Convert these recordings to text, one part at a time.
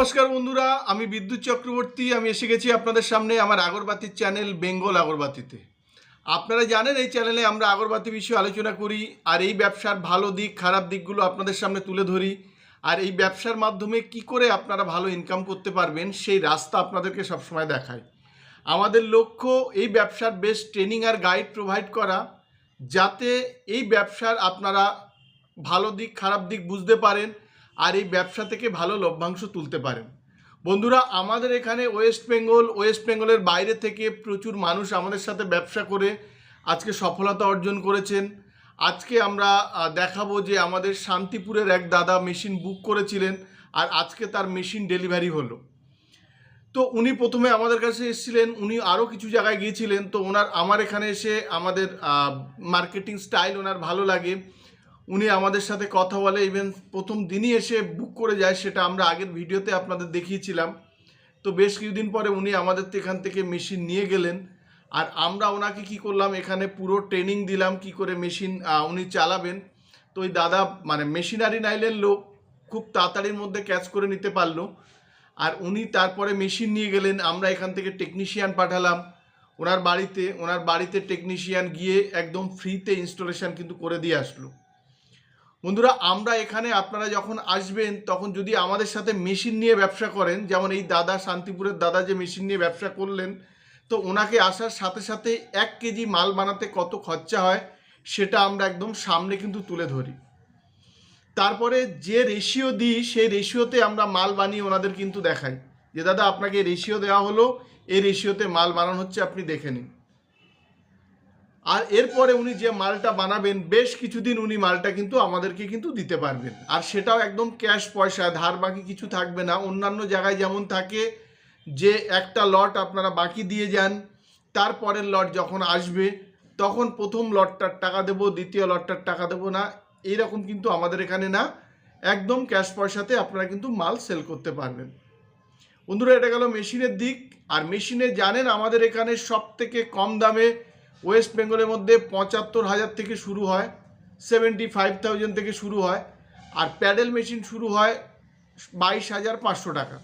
নমস্কার বন্ধুরা, আমি বিদ্যুৎ চক্রবর্তী। আমি এসে গেছি আপনাদের সামনে আমার আগরবাতির চ্যানেল বেঙ্গল আগরবাতিতে। আপনারা জানেন এই চ্যানেলে আমরা আগরবাতি বিষয়ে আলোচনা করি আর এই ব্যবসার ভালো দিক খারাপ দিকগুলো আপনাদের সামনে তুলে ধরি। আর এই ব্যবসার মাধ্যমে কি করে আপনারা ভালো ইনকাম করতে পারবেন সেই রাস্তা আপনাদেরকে সবসময় দেখাই। আমাদের লক্ষ্য এই ব্যবসার বেস্ট ট্রেনিং আর গাইড প্রোভাইড করা, যাতে এই ব্যবসার আপনারা ভালো দিক খারাপ দিক বুঝতে পারেন আর এই ব্যবসা থেকে ভালো লভ্যাংশ তুলতে পারেন। বন্ধুরা, আমাদের এখানে ওয়েস্ট বেঙ্গলের বাইরে থেকে প্রচুর মানুষ আমাদের সাথে ব্যবসা করে আজকে সফলতা অর্জন করেছেন। আজকে আমরা দেখাবো যে আমাদের শান্তিপুরের এক দাদা মেশিন বুক করেছিলেন আর আজকে তার মেশিন ডেলিভারি হলো। তো উনি প্রথমে আমাদের কাছে এসেছিলেন, উনি আরও কিছু জায়গায় গিয়েছিলেন। তো আমার এখানে এসে আমাদের মার্কেটিং স্টাইল ওনার ভালো লাগে, উনি আমাদের সাথে কথা বলে, ইভেন প্রথম দিনই এসে বুক করে যায়, সেটা আমরা আগের ভিডিওতে আপনাদের দেখিয়েছিলাম। তো বেশ কিছুদিন পরে উনি আমাদের এখান থেকে মেশিন নিয়ে গেলেন আর আমরা ওনাকে কি করলাম, এখানে পুরো ট্রেনিং দিলাম কি করে মেশিন উনি চালাবেন। তো ওই দাদা মেশিনারি নাইলের লোক, খুব তাড়াতাড়ির মধ্যে ক্যাচ করে নিতে পারলো আর উনি তারপরে মেশিন নিয়ে গেলেন। আমরা এখান থেকে টেকনিশিয়ান পাঠালাম ওনার বাড়িতে টেকনিশিয়ান গিয়ে একদম ফ্রিতে ইনস্টলেশন কিন্তু করে দিয়ে আসলো। বন্ধুরা, আমরা এখানে আপনারা যখন আসবেন তখন যদি আমাদের সাথে মেশিন নিয়ে ব্যবসা করেন, যেমন এই দাদা শান্তিপুরের দাদা যে মেশিন নিয়ে ব্যবসা করলেন, তো ওনাকে আসার সাথে সাথে 1 কেজি মাল বানাতে কত খরচা হয় সেটা আমরা একদম সামনে কিন্তু তুলে ধরি। তারপরে যে রেশিও দিই সেই রেশিওতে আমরা মাল বানিয়ে ওনাদের কিন্তু দেখাই যে দাদা আপনাকে রেশিও দেওয়া হলো, এই রেশিওতে মাল বানানো হচ্ছে, আপনি দেখে নিন। আর এরপরে উনি যে মালটা বানাবেন বেশ কিছুদিন উনি মালটা কিন্তু আমাদেরকে কিন্তু দিতে পারবেন, আর সেটাও একদম ক্যাশ পয়সা, ধার বাকি কিছু থাকবে না। অন্যান্য জায়গায় যেমন থাকে যে একটা লট আপনারা বাকি দিয়ে যান, তারপরের লট যখন আসবে তখন প্রথম লটটার টাকা দেবো, দ্বিতীয় লটটার টাকা দেবো না, এইরকম কিন্তু আমাদের এখানে না, একদম ক্যাশ পয়সাতে আপনারা কিন্তু মাল সেল করতে পারবেন। বন্ধুরা, এটা গেল মেশিনের দিক। আর মেশিনে জানেন আমাদের এখানে সব থেকে কম দামে ওয়েস্ট বেঙ্গলের মধ্যে 75,000 থেকে শুরু হয়, 75,000 থেকে শুরু হয়, আর প্যাডেল মেশিন শুরু হয় 22,500 টাকা।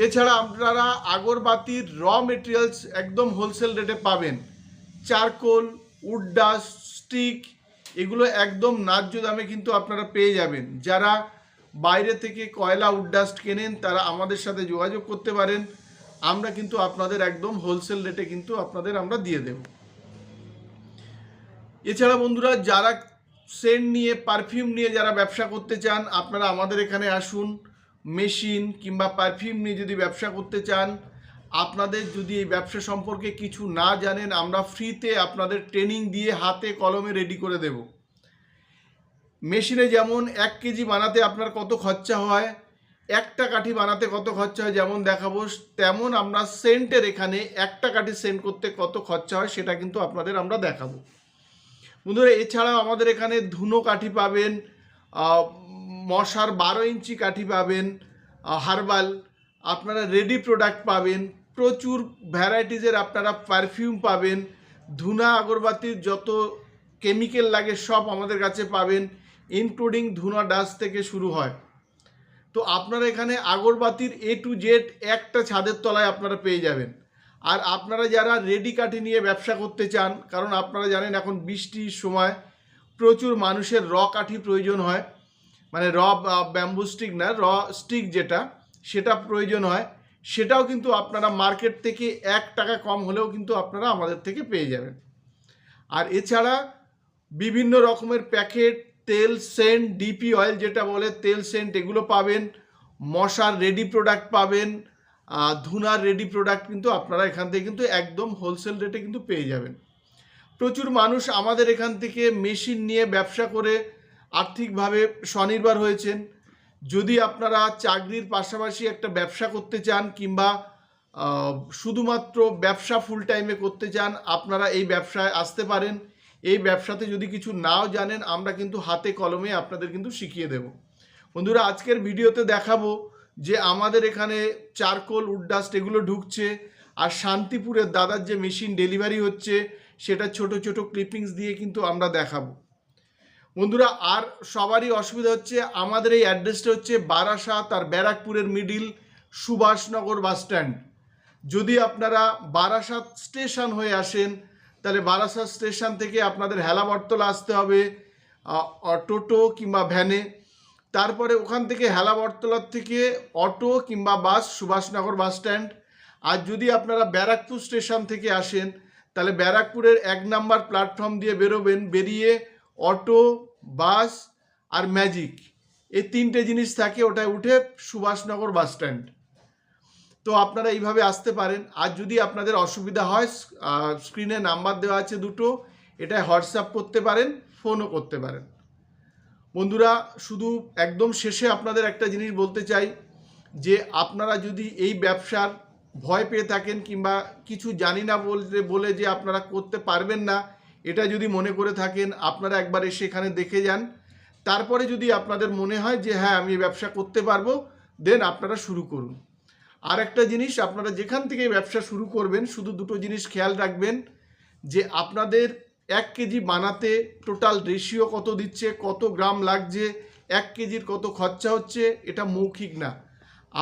এছাড়া আপনারা আগরবাতির র মেটেরিয়ালস একদম হোলসেল রেটে পাবেন। চারকোল, উড ডাস্ট, স্টিক, এগুলো একদম ন্যায্য দামে কিন্তু আপনারা পেয়ে যাবেন। যারা বাইরে থেকে কয়লা উড ডাস্ট কেনেন তারা আমাদের সাথে যোগাযোগ করতে পারেন, আমরা কিন্তু আপনাদের একদম হোলসেল রেটে কিন্তু আপনাদের আমরা দিয়ে দেব। এছাড়া বন্ধুরা, যারা সেন্ট নিয়ে পারফিউম নিয়ে যারা ব্যবসা করতে চান আপনারা আমাদের এখানে আসুন। মেশিন কিংবা পারফিউম নিয়ে যদি ব্যবসা করতে চান, আপনাদের যদি এই ব্যবসা সম্পর্কে কিছু না জানেন, আমরা ফ্রিতে আপনাদের ট্রেনিং দিয়ে হাতে কলমে রেডি করে দেব। মেশিনে যেমন 1 কেজি বানাতে আপনার কত খরচা হয়, একটা কাঠি বানাতে কত খরচা হয় যেমন দেখাবো, তেমন আমরা সেন্টের এখানে একটা কাঠি সেন্ট করতে কত খরচা হয় সেটা কিন্তু আপনাদের আমরা দেখাবো। বন্ধুরা, এছাড়াও আমাদের এখানে ধুনো কাঠি পাবেন, মশার 12 ইঞ্চি কাঠি পাবেন, হার্বাল, আপনারা রেডি প্রোডাক্ট পাবেন, প্রচুর ভ্যারাইটিজের আপনারা পারফিউম পাবেন, ধুনা আগরবাতির যত কেমিক্যাল লাগে সব আমাদের কাছে পাবেন, ইনক্লুডিং ধুনা ডাস্ট থেকে শুরু হয়। তো আপনারা এখানে আগরবাতির A to Z একটা ছাদের তলায় আপনারা পেয়ে যাবেন। আর আপনারা যারা রেডি কাঠি নিয়ে ব্যবসা করতে চান, কারণ আপনারা জানেন এখন বৃষ্টির সময় প্রচুর মানুষের র কাঠি প্রয়োজন হয়, মানে র ব্যাম্বু স্টিক না, র স্টিক যেটা, সেটা প্রয়োজন হয়, সেটাও কিন্তু আপনারা মার্কেট থেকে 1 টাকা কম হলেও কিন্তু আপনারা আমাদের থেকে পেয়ে যাবেন। আর এছাড়া বিভিন্ন রকমের প্যাকেট, তেল, সেন্ট, ডিপি অয়েল যেটা বলে তেল সেন্ট, এগুলো পাবেন, মশার রেডি প্রোডাক্ট পাবেন, ধুনার রেডি প্রোডাক্ট কিন্তু আপনারা এখান থেকে কিন্তু একদম হোলসেল রেটে কিন্তু পেয়ে যাবেন। প্রচুর মানুষ আমাদের এখান থেকে মেশিন নিয়ে ব্যবসা করে আর্থিকভাবে স্বনির্ভর হয়েছেন। যদি আপনারা চাকরির পাশাপাশি একটা ব্যবসা করতে চান কিংবা শুধুমাত্র ব্যবসা ফুল টাইমে করতে চান, আপনারা এই ব্যবসায় আসতে পারেন। এই ব্যবসাতে যদি কিছু নাও জানেন, আমরা কিন্তু হাতে কলমে আপনাদের কিন্তু শিখিয়ে দেব। বন্ধুরা, আজকের ভিডিওতে দেখাবো যে আমাদের এখানে চারকোল, উড ডাস্ট এগুলো ঢুকছে, আর শান্তিপুরের দাদার যে মেশিন ডেলিভারি হচ্ছে সেটা ছোট ছোট ক্লিপিংস দিয়ে কিন্তু আমরা দেখাবো। বন্ধুরা আর সবারই অসুবিধা হচ্ছে, আমাদের এই অ্যাড্রেসটা হচ্ছে বারাসাত আর ব্যারাকপুরের মিডিল সুভাষনগর বাস স্ট্যান্ড। যদি আপনারা বারাসাত স্টেশন হয়ে আসেন তাহলে বারাসাত স্টেশন থেকে আপনাদের হেলাবরতলা আসতে হবে টোটো কিংবা ভ্যানে। তারপরে ওখান থেকে হেলাবরতলার থেকে অটো কিংবা বাস সুভাষনগর বাস স্ট্যান্ড। আর যদি আপনারা ব্যারাকপুর স্টেশন থেকে আসেন তাহলে ব্যারাকপুরের 1 নম্বর প্ল্যাটফর্ম দিয়ে বেরোবেন, বেরিয়ে অটো, বাস আর ম্যাজিক এই 3টে জিনিস থাকে, ওটায় উঠে সুভাষনগর বাস স্ট্যান্ড। তো আপনারা এইভাবে আসতে পারেন। আর যদি আপনাদের অসুবিধা হয় স্ক্রিনে নাম্বার দেওয়া আছে দুটো, এটায় হোয়াটসঅ্যাপ করতে পারেন, ফোনও করতে পারেন। বন্ধুরা শুধু একদম শেষে আপনাদের একটা জিনিস বলতে চাই যে আপনারা যদি এই ব্যবসার ভয় পেয়ে থাকেন কিংবা কিছু জানি না বলে যে আপনারা করতে পারবেন না, এটা যদি মনে করে থাকেন, আপনারা একবার এসে এখানে দেখে যান। তারপরে যদি আপনাদের মনে হয় যে হ্যাঁ আমি এই ব্যবসা করতে পারবো, দেন আপনারা শুরু করুন। আর একটা জিনিস, আপনারা যেখান থেকে ব্যবসা শুরু করবেন শুধু দুটো জিনিস খেয়াল রাখবেন যে আপনাদের 1 কেজি বানাতে টোটাল রেশিও কত দিচ্ছে, কত গ্রাম লাগছে, 1 কেজির কত খরচা হচ্ছে, এটা মৌখিক না,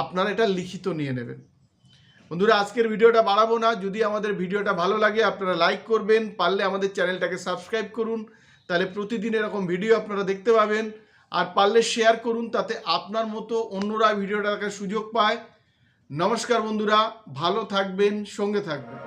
আপনারা এটা লিখিত নিয়ে নেবেন। বন্ধুরা আজকের ভিডিওটা বাড়াবো না, যদি আমাদের ভিডিওটা ভালো লাগে আপনারা লাইক করবেন, পারলে আমাদের চ্যানেলটাকে সাবস্ক্রাইব করুন, তাহলে প্রতিদিন এরকম ভিডিও আপনারা দেখতে পাবেন। আর পারলে শেয়ার করুন, তাতে আপনার মতো অন্যরা ভিডিওটা দেখার সুযোগ পায়। নমস্কার বন্ধুরা, ভালো থাকবেন, সঙ্গে থাকবেন।